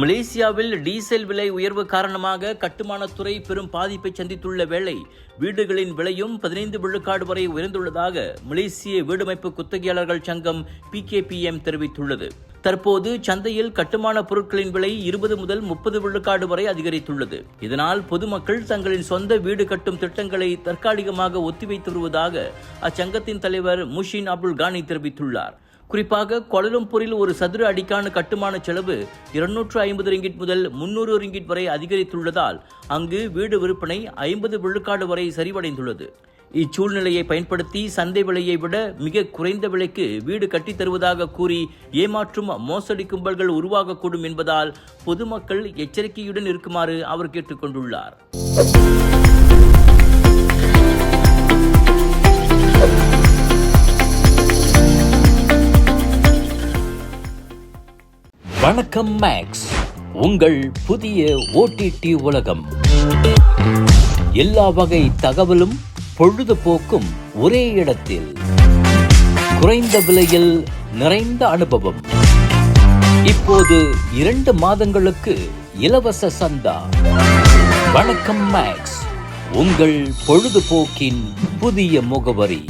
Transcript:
மலேசியாவில் டீசல் விலை உயர்வு காரணமாக கட்டுமானத்துறை பெரும் பாதிப்பை சந்தித்துள்ள வேளை வீடுகளின் விலையும் 15 விழுக்காடு வரை உயர்ந்துள்ளதாக மலேசிய வீடமைப்பு குத்தகையாளர்கள் சங்கம் PKPM தெரிவித்துள்ளது. தற்போது சந்தையில் கட்டுமான பொருட்களின் விலை 20 முதல் 30 விழுக்காடு வரை அதிகரித்துள்ளது. இதனால் பொதுமக்கள் தங்களின் சொந்த வீடு கட்டும் திட்டங்களை தற்காலிகமாக ஒத்திவைத்து வருவதாக அச்சங்கத்தின் தலைவர் முஷின் அப்துல் கானி தெரிவித்துள்ளார். குறிப்பாக கோலாலம்பூரில் ஒரு சதுர அடிக்கான கட்டுமான செலவு 250 ரிங்கிட் முதல் 300 ரிங்கிட் வரை அதிகரித்துள்ளதால் அங்கு வீடு விற்பனை 50 விழுக்காடு வரை சரிவடைந்துள்ளது. இச்சூழ்நிலையை பயன்படுத்தி சந்தை விலையை விட மிக குறைந்த விலைக்கு வீடு கட்டித் தருவதாக கூறி ஏமாற்றும் மோசடி கும்பல்கள் உருவாகக்கூடும் என்பதால் பொதுமக்கள் எச்சரிக்கையுடன் இருக்குமாறு அவர் கேட்டுக் கொண்டுள்ளார். வணக்கம் மேக்ஸ், உங்கள் புதிய OTT உலகம். எல்லா வகை தகவலும் பொழுதுபோக்கும் ஒரே இடத்தில், குறைந்த விலையில் நிறைந்த அனுபவம். இப்போது 2 மாதங்களுக்கு இலவச சந்தா. வணக்கம் மேக்ஸ், உங்கள் பொழுதுபோக்கின் புதிய முகவரி.